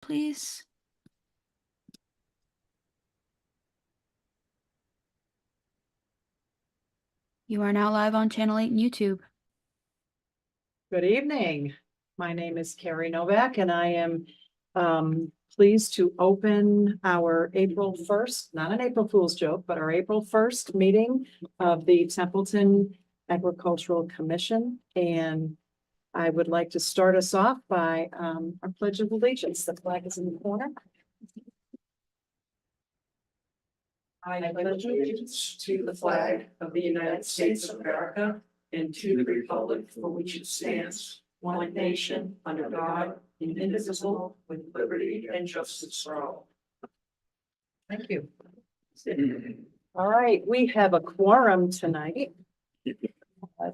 please? You are now live on Channel 8 and YouTube. Good evening. My name is Carrie Novak and I am pleased to open our April 1st, not an April Fool's joke, but our April 1st meeting of the Templeton Agricultural Commission. And I would like to start us off by our Pledge of Allegiance. The flag is in the corner. I pledge allegiance to the flag of the United States of America and to the republic for which it stands, one nation, under God, indivisible, with liberty and justice for all. Thank you. All right, we have a quorum tonight.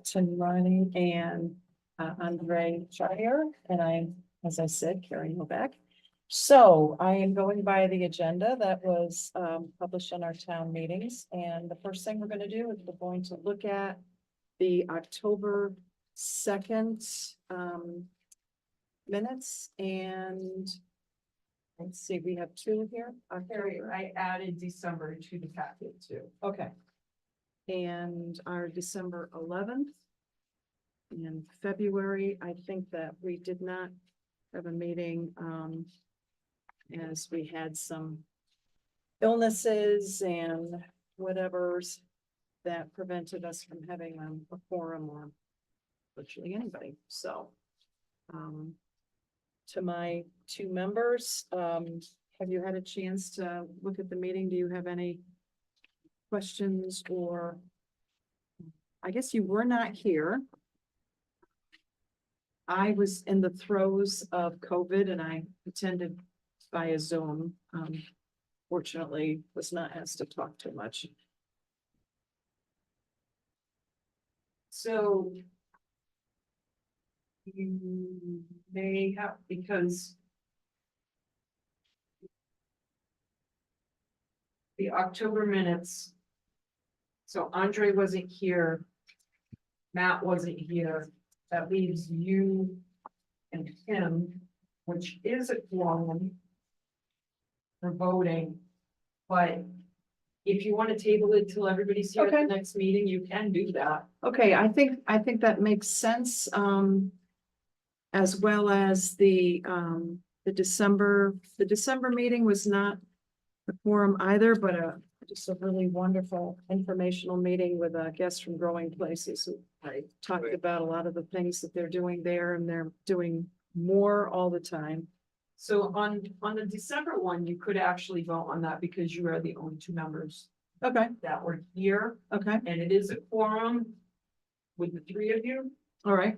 Tim Ronnie and Andre Shire, and I'm, as I said, Carrie Novak. So I am going by the agenda that was published on our town meetings. And the first thing we're going to do is we're going to look at the October 2nd minutes. And let's see, we have two here. Carrie, I added December to the packet too. Okay. And our December 11th. In February, I think that we did not have a meeting as we had some illnesses and whatever's that prevented us from having a forum or virtually anybody. So to my two members, have you had a chance to look at the meeting? Do you have any questions? Or I guess you were not here. I was in the throes of COVID and I attended via Zoom. Fortunately, was not asked to talk too much. So you may have, because the October minutes, so Andre wasn't here, Matt wasn't here. That leaves you and him, which is a quorum for voting. But if you want to table it till everybody's here at Okay. the next meeting, you can do that. Okay, I think that makes sense. As well as the December meeting was not a quorum either, but just a really wonderful informational meeting with guests from Growing Places who I talked about a lot of the things that they're doing there, and they're doing more all the time. So on the December one, you could actually vote on that because you are the only two members Okay, that were here, okay, and it is a quorum with the three of you. all right.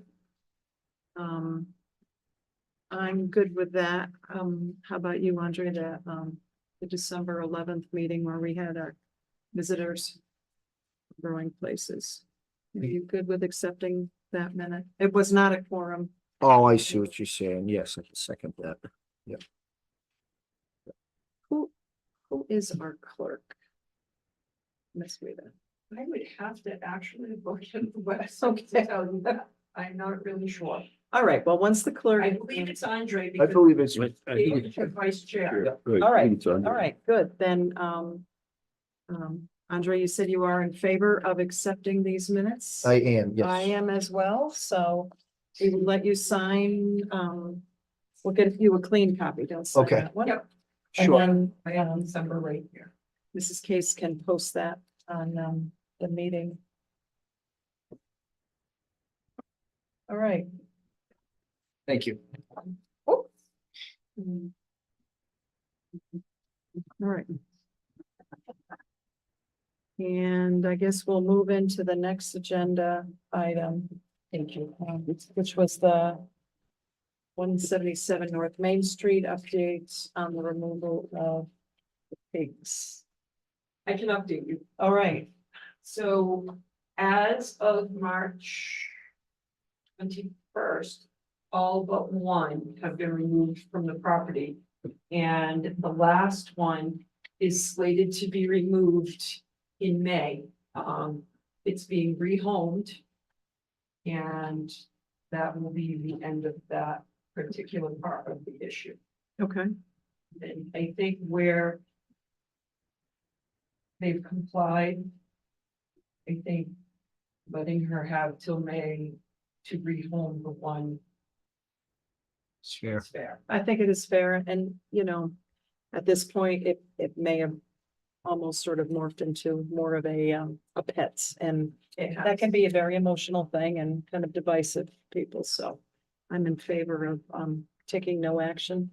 I'm good with that. How about you, Andre, the December 11th meeting where we had our visitors Growing Places? Are you good with accepting that minute? It was not a quorum. Oh, I see what you're saying. Yes, I can second that. Who is our clerk? Miss Rita. I would have to actually look at the website Okay. to tell you that. I'm not really sure. All right, well, once the clerk. I believe it's Andre I because believe it's. he's the vice chair. All right, all right, good. Then, Andre, you said you are in favor of accepting these minutes? I am, yes. I am as well, so we will let you sign, we'll get you a clean copy, don't sign Okay. that one. Yep. And Sure. then, I have December right here. Mrs. Case can post that on, the meeting. All right. Thank you. All right. And I guess we'll move into the next agenda item. Thank you. Which was the 177 North Main Street updates on the removal of the pigs. I can update you. All right. So as of March 21st, all but one have been removed from the property. And the last one is slated to be removed in May. It's being rehomed. And that will be the end of that particular part of the issue. Okay. And I think where they've complied, I think letting her have till May to rehome the one Sure. is fair. I think it is fair, and, you know, at this point, it may have almost sort of morphed into more of a pets, and that can be a very emotional thing and kind of divisive to people, so I'm in favor of, taking no action.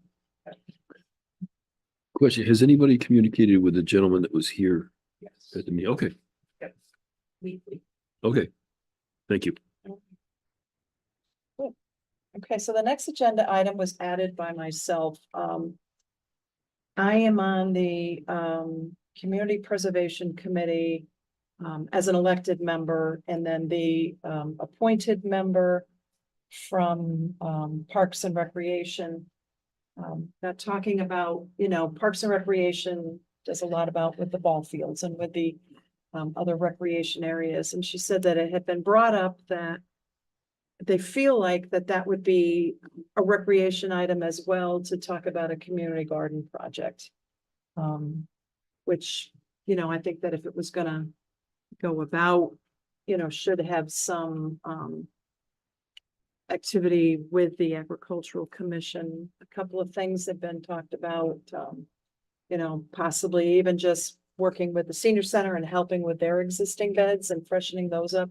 Question, has anybody communicated with the gentleman that was here Yes. at the meeting? Okay, Weekly. okay. Thank you. Okay, so the next agenda item was added by myself. I am on the Community Preservation Committee as an elected member, and then the appointed member from Parks and Recreation. Not talking about, you know, Parks and Recreation does a lot about with the ball fields and with the other recreation areas. And she said that it had been brought up that they feel like that would be a recreation item as well, to talk about a community garden project. Which, you know, I think that if it was gonna go about, you know, should have some activity with the Agricultural Commission. A couple of things have been talked about, you know, possibly even just working with the senior center and helping with their existing beds and freshening those up,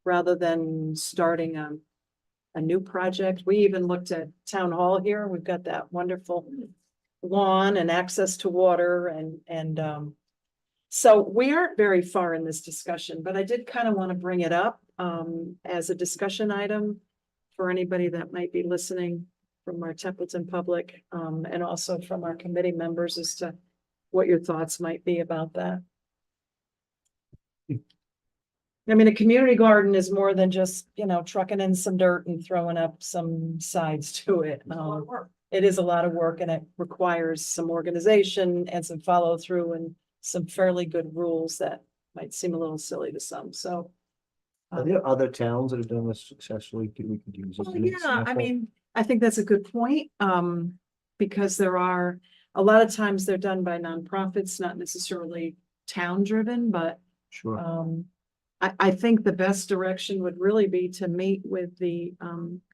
rather than starting a new project. We even looked at Town Hall here. We've got that wonderful lawn and access to water, and so we aren't very far in this discussion, but I did kind of want to bring it up as a discussion item for anybody that might be listening from our Templeton public, and also from our committee members, as to what your thoughts might be about that. I mean, a community garden is more than just, you know, trucking in some dirt and throwing up some sides to it. A lot of work. It is a lot of work, and it requires some organization and some follow through and some fairly good rules that might seem a little silly to some, so. Are there other towns that have done this successfully? We could use. as Well, an yeah, I example? mean, I think that's a good point, because there are, a lot of times they're done by nonprofits, not necessarily town driven, but Sure. I think the best direction would really be to meet with the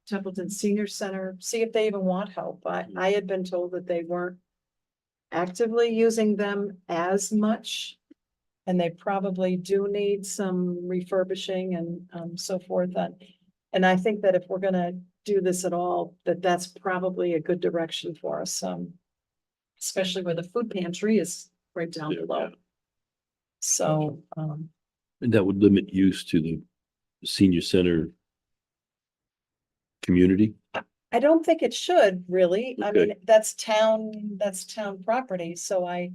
Templeton Senior Center, see if they even want help. I had been told that they weren't actively using them as much, and they probably do need some refurbishing and so forth. And I think that if we're gonna do this at all, that's probably a good direction for us, especially where the food pantry is right down Yeah, below. yeah. So, And that would limit use to the senior center community? I don't think it should really. I Okay. mean, that's town property, so I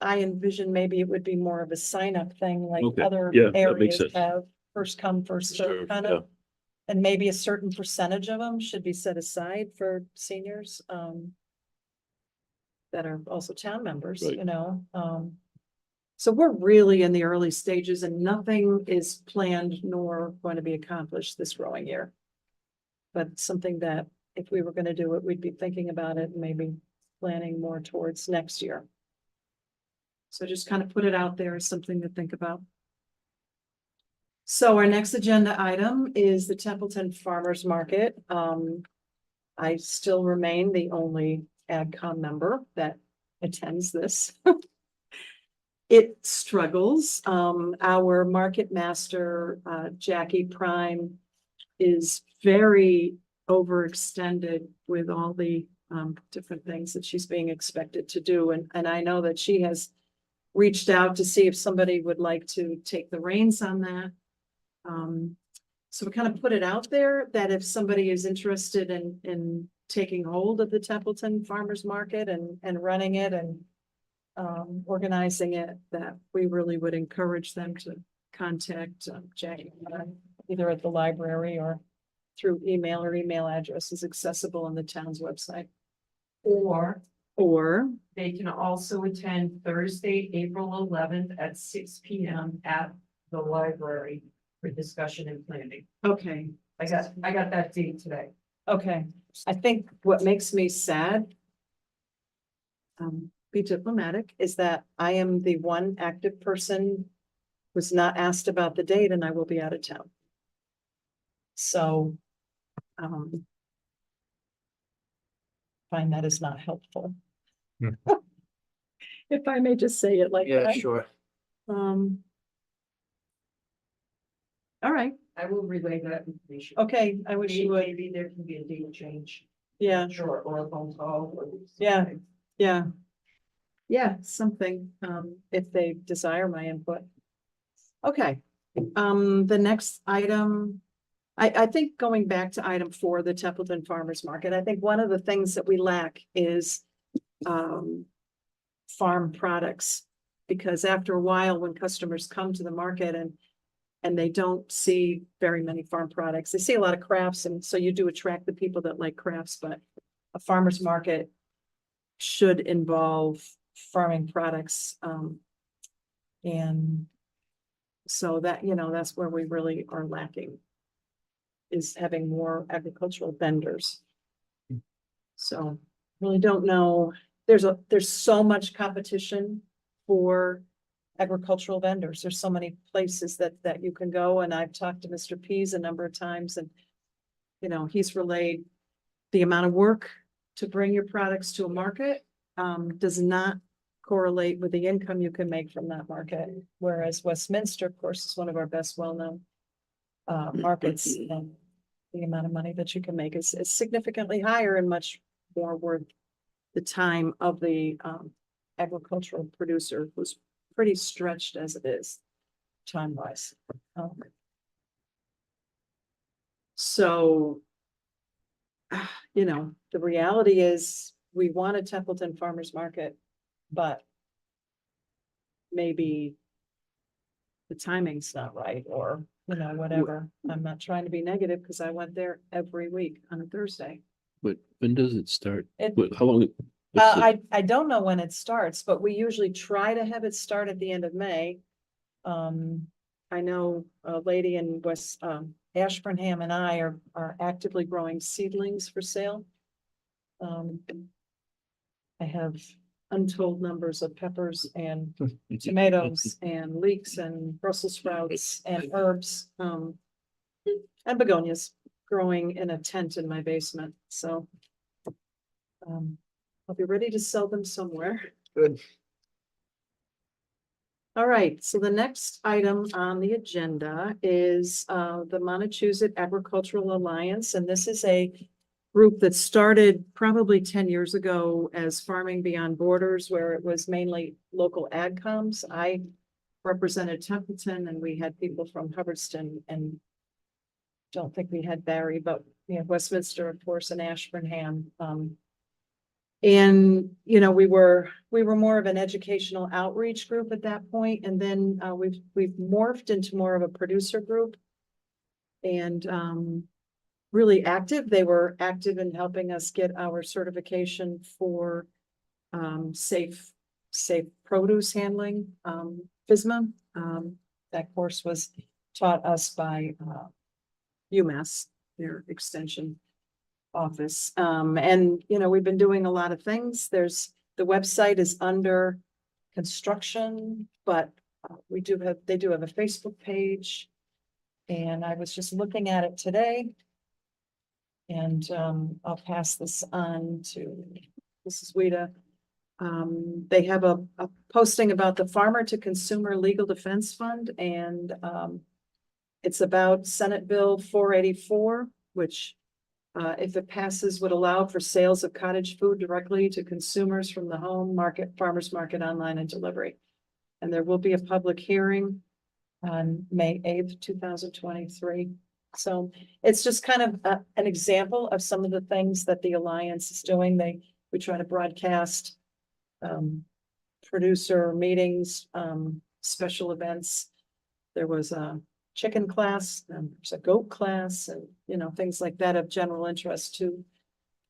envision maybe it would be more of a sign up thing like Okay. other Yeah, that makes areas sense. have, first come, first served Served, kind yeah. of. And maybe a certain percentage of them should be set aside for seniors, that are also town members, Right. you know, so we're really in the early stages, and nothing is planned nor going to be accomplished this growing year. But something that if we were gonna do it, we'd be thinking about it, and maybe planning more towards next year. So just kind of put it out there as something to think about. So our next agenda item is the Templeton Farmers Market. I still remain the only AgCom member that attends this. It struggles. Our market master, Jackie Prime, is very overextended with all the different things that she's being expected to do. And I know that she has reached out to see if somebody would like to take the reins on that. So we kind of put it out there that if somebody is interested in taking hold of the Templeton Farmers Market and running it and organizing it, that we really would encourage them to contact Jackie, either at the library or through email. Or email address is accessible on the town's website. Or They can also attend Thursday, April 11th at 6 p.m. at the library for discussion and planning. okay, I got that date today. okay. I think what makes me sad be diplomatic, is that I am the one active person who's not asked about the date and I will be out of town. So, find that is not helpful. Hmm. If I may just say it like Yeah, that. sure. All right, I will relay that information. okay, I wish you would, Maybe there can be a date change, yeah, sure, or a phone call. Or Yeah. something. yeah. Yeah, something, if they desire my input. Okay, the next item, I think going back to item 4, the Templeton Farmers Market, I think one of the things that we lack is farm products. Because after a while, when customers come to the market and they don't see very many farm products, they see a lot of crafts, and so you do attract the people that like crafts, but a farmer's market should involve farming products. And so that, that's where we really are lacking, is having more agricultural vendors. So really don't know, there's so much competition for agricultural vendors. There's so many places that you can go, and I've talked to Mr. Pease a number of times, and he's relayed the amount of work to bring your products to a market does not correlate with the income you can make from that market. Whereas Westminster, of course, is one of our best well-known markets, and the amount of money that you can make is significantly higher and much more worth the time of the agricultural producer, who's pretty stretched as it is time-wise. So, the reality is we want a Templeton Farmers Market, but maybe the timing's not right, or, whatever. I'm not trying to be negative because I went there every week on a Thursday. But when does it start? It- How long? what's the- I don't know when it starts, but we usually try to have it start at the end of May. I know a lady in West, Ashburnham and I are actively growing seedlings for sale. I have untold numbers of peppers and tomatoes and leeks and Brussels sprouts and herbs, and begonias growing in a tent in my basement, so. I'll be ready to sell them somewhere. Good. All right, so the next item on the agenda is the Montachusett Agricultural Alliance, and this is a group that started probably 10 years ago as Farming Beyond Borders, where it was mainly local ag coms. I represented Templeton, and we had people from Hubbardston, and don't think we had Barry, but Westminster, of course, and Ashburnham. And, we were more of an educational outreach group at that point. And then we've morphed into more of a producer group. And really active. They were active in helping us get our certification for safe produce handling, FSMA. That course was taught us by UMass, their extension office. And we've been doing a lot of things. The website is under construction, but they do have a Facebook page. And I was just looking at it today. And I'll pass this on to Mrs. Wida. They have a posting about the Farmer to Consumer Legal Defense Fund, and it's about Senate Bill 484, which if it passes, would allow for sales of cottage food directly to consumers from the home market, farmers market, online, and delivery. And there will be a public hearing on May 8th, 2023. So it's just kind of an example of some of the things that the Alliance is doing. We try to broadcast producer meetings, special events. There was a chicken class, and there's a goat class, and things like that of general interest to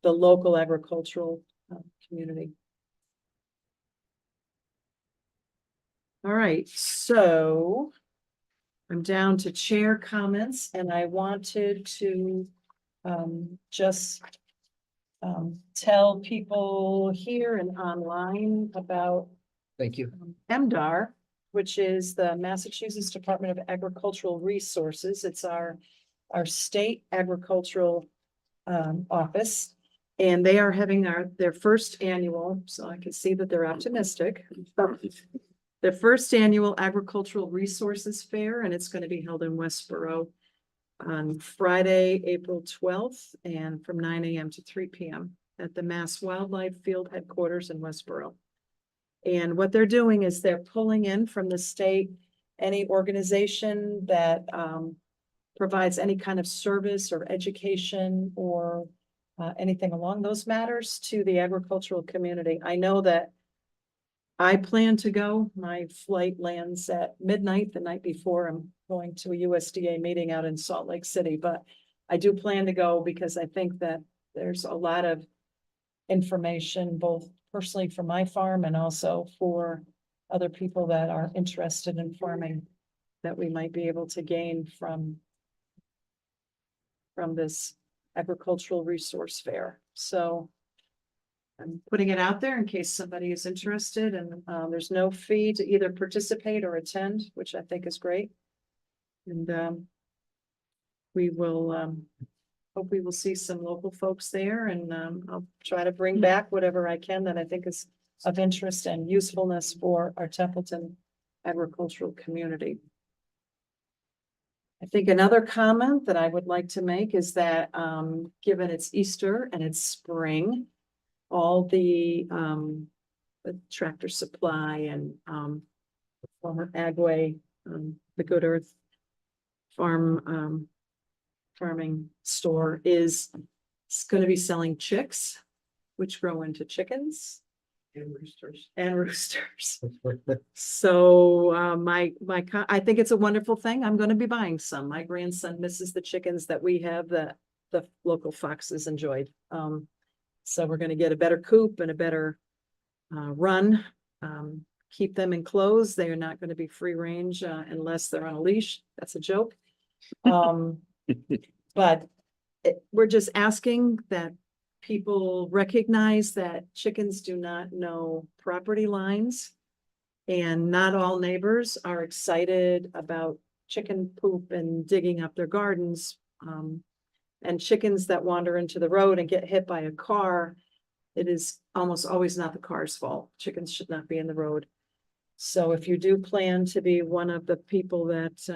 the local agricultural community. All right, so I'm down to chair comments, and I wanted to just tell people here and online about Thank you. MDR, which is the Massachusetts Department of Agricultural Resources. It's our state agricultural office. And they are having their first annual, so I can see that they're optimistic. Their first annual Agricultural Resources Fair, and it's going to be held in Westboro on Friday, April 12th, and from 9 a.m. to 3 p.m. at the Mass Wildlife Field Headquarters in Westboro. And what they're doing is they're pulling in from the state any organization that provides any kind of service or education or anything along those matters to the agricultural community. I know that I plan to go. My flight lands at midnight the night before. I'm going to a USDA meeting out in Salt Lake City, but I do plan to go because I think that there's a lot of information, both personally for my farm and also for other people that are interested in farming, that we might be able to gain from this agricultural resource fair. So I'm putting it out there in case somebody is interested, and there's no fee to either participate or attend, which I think is great. And we will hope we will see some local folks there, and I'll try to bring back whatever I can that I think is of interest and usefulness for our Templeton agricultural community. I think another comment that I would like to make is that given it's Easter and it's spring, all the Tractor Supply and former Agway, the Good Earth farming store is going to be selling chicks, which grow into chickens And roosters. and roosters. So I think it's a wonderful thing. I'm going to be buying some. My grandson misses the chickens that we have that the local foxes enjoyed. So we're going to get a better coop and a better run. Keep them enclosed. They are not going to be free range unless they're on a leash. That's a joke. But we're just asking that people recognize that chickens do not know property lines, and not all neighbors are excited about chicken poop and digging up their gardens. And chickens that wander into the road and get hit by a car, it is almost always not the car's fault. Chickens should not be in the road. So if you do plan to be one of the people that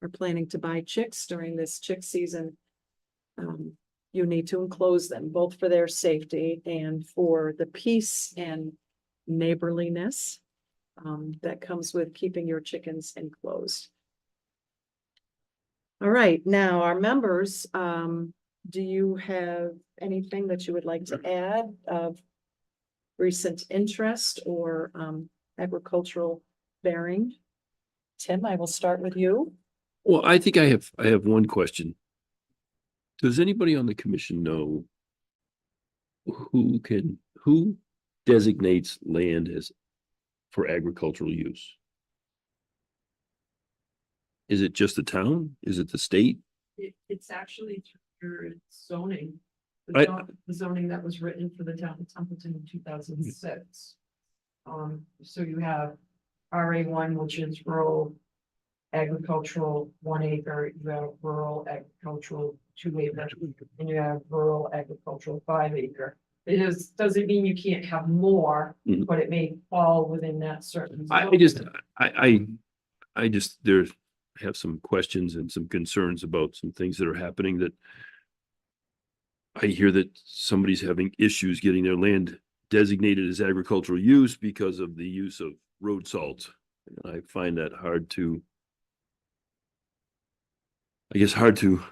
are planning to buy chicks during this chick season, you need to enclose them, both for their safety and for the peace and neighborliness that comes with keeping your chickens enclosed. All right, now our members, do you have anything that you would like to add of recent interest or agricultural bearing? Tim, I will start with you. Well, I think I have one question. Does anybody on the commission know who designates land as for agricultural use? Is it just the town? Is it the state? It's actually through zoning. I- The zoning that was written for the town of Templeton in 2006. So you have RA1, which is rural agricultural 1 acre, you have rural agricultural 2 acre, and you have rural agricultural 5 acre. It doesn't mean you can't have more, Mhm. but it may fall within that certain. I have some questions and some concerns about some things that are happening that I hear that somebody's having issues getting their land designated as agricultural use because of the use of road salt. And I find that hard to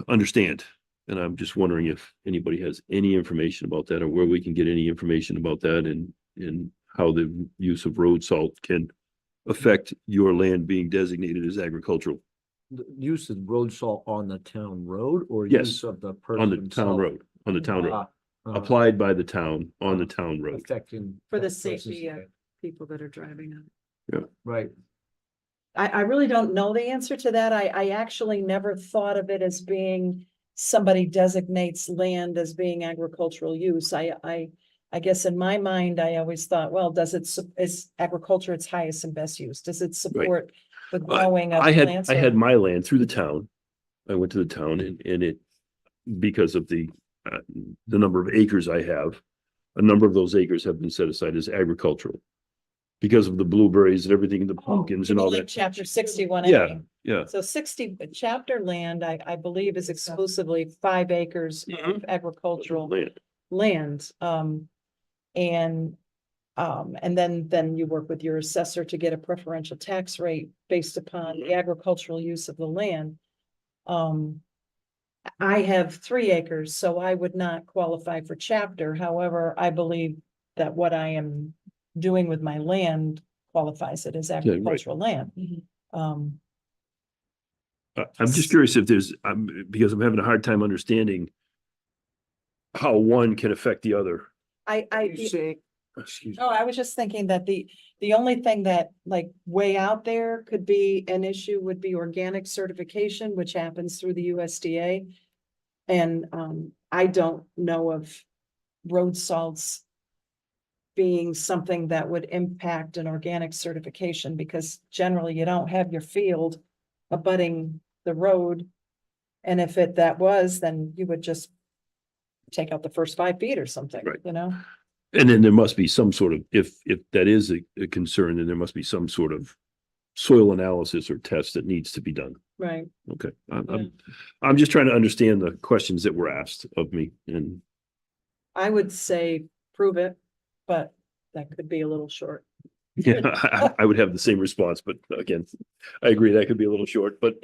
understand. And I'm just wondering if anybody has any information about that, or where we can get any information about that, and how the use of road salt can affect your land being designated as agricultural. The use of road salt on the town road or Yes, use of the On the person town road, on the town road, applied by the town on the town road. affecting For the that person's- safety of people that are driving on. Right. I really don't know the answer to that. I actually never thought of it as being somebody designates land as being agricultural use, I guess in my mind, I always thought, well, is agriculture its highest and best use? Does it support the growing of I plants? had or- my land through the town. I went to the town and it, because of the number of acres I have, a number of those acres have been set aside as agricultural. Because of the blueberries and everything, the pumpkins and all Like that. Chapter 61. Yeah, yeah. So 60 chapter land, I believe is exclusively 5 acres of Mhm. agricultural Land. land. And then you work with your assessor to get a preferential tax rate based upon the agricultural use of the land. I have 3 acres, so I would not qualify for chapter. However, I believe that what I am doing with my land qualifies it as right. agricultural land. I'm just curious if there's, because I'm having a hard time understanding how one can affect the other. You say, excuse me, Oh, I was just thinking that the only thing that like way out there could be an issue would be organic certification, which happens through the USDA. And I don't know of road salts being something that would impact an organic certification, because generally you don't have your field abutting the road. And if that was, then you would just take out the first 5 feet or something, Right. you know? And then there must be some sort of, if that is a concern, then there must be some sort of soil analysis or test that needs to be done. Right. Okay, I'm just trying to understand the questions that were asked of me and. I would say prove it, but that could be a little short. Yeah, I would have the same response, but again, I agree that could be a little short, but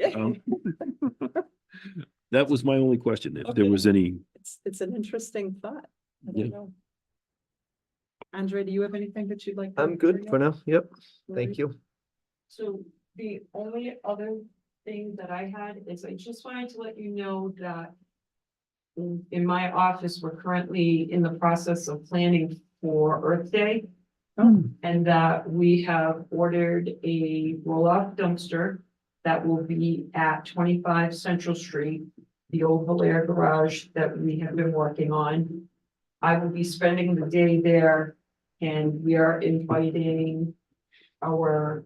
that was my only question. If there Okay. was any, It's an interesting thought. I Yeah. don't know. Andre, do you have anything that you'd like? to I'm good bring for up? now. Yep, Lori? thank you. So the only other thing that I had is I just wanted to let you know that in my office, we're currently in the process of planning for Earth Day. And that we have ordered a roll-off dumpster that will be at 25 Central Street, the old Valair garage that we have been working on. I will be spending the day there, and we are inviting our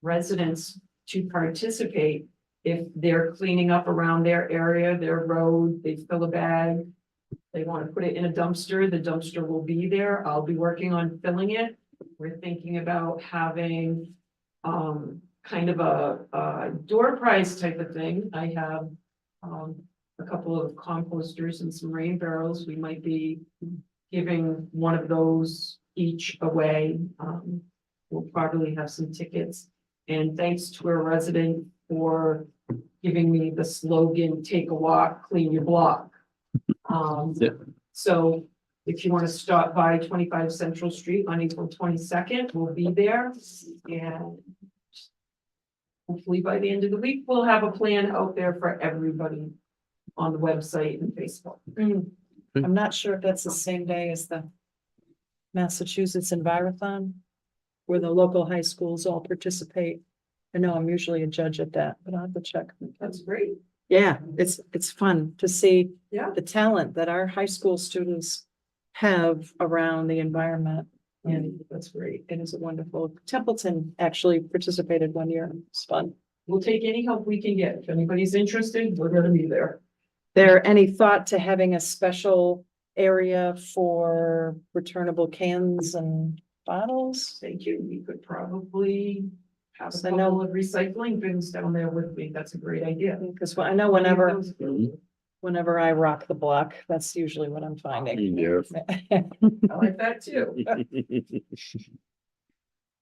residents to participate. If they're cleaning up around their area, their road, they fill a bag, they want to put it in a dumpster, the dumpster will be there. I'll be working on filling it. We're thinking about having kind of a door prize type of thing. I have a couple of composters and some rain barrels. We might be giving one of those each away. We'll probably have some tickets. And thanks to a resident for giving me the slogan, take a walk, clean your block. Yeah. So if you want to stop by 25 Central Street on April 22nd, we'll be there. And hopefully by the end of the week, we'll have a plan out there for everybody on the website and Facebook. I'm not sure if that's the same day as the Massachusetts Envirothon, where the local high schools all participate. I know I'm usually a judge at that, but I'll have to check. That's great. Yeah, it's fun to see Yeah. the talent that our high school students have around the environment. And that's great. It is a wonderful. Templeton actually participated one year. It's fun. We'll take any help we can get. If anybody's interested, we're gonna be there. There any thought to having a special area for returnable cans and bottles? Thank you. We could probably have a I know- couple of recycling bins down there with me. That's a great idea. Because I know whenever I rock the block, that's usually what I'm finding. Yeah. I like that too.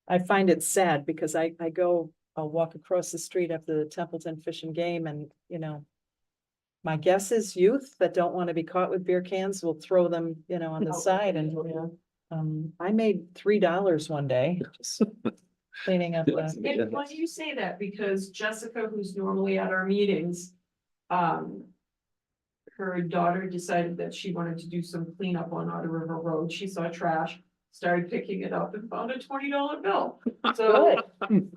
I find it sad because I'll walk across the street after the Templeton Fish and Game and, you know, my guess is youth that don't want to be caught with beer cans will throw them, you know, on the side and, I made $3 one day, just cleaning up. It's funny you say that because Jessica, who's normally at our meetings, her daughter decided that she wanted to do some cleanup on Otter River Road. She saw trash. started picking it up and found a $20 bill. So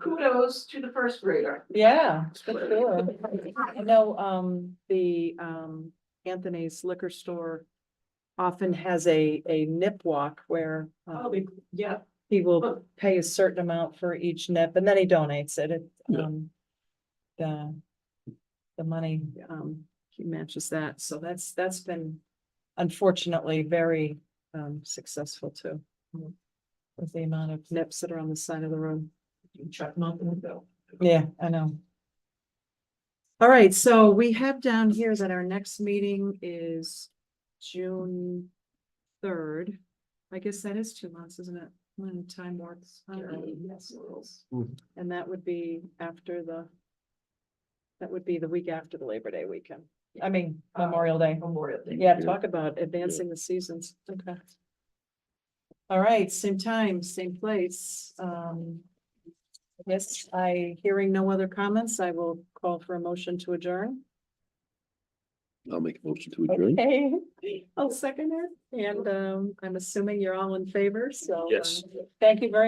kudos to the first grader. Yeah, for sure. I know, Anthony's liquor store often has a nip walk where Yeah, he will pay a certain amount for each nip and then he donates it. Yeah. The money, he matches that. So that's been unfortunately very, successful too. With the amount of nips that are on the side of the road. you check them out the window. Yeah, I know. All right, so we have down here that our next meeting is June 3rd. I guess that is 2 months, isn't it? When time works. I don't know. Yes, it is. And that would be the week after the Labor Day weekend. I mean, Memorial Day. Memorial Day. Yeah, talk about advancing the seasons. Okay. All right, same time, same place. Yes, hearing no other comments, I will call for a motion to adjourn. I'll make a motion to adjourn. Okay, I'll second it. And I'm assuming you're all in favor, so. Yes. Thank you very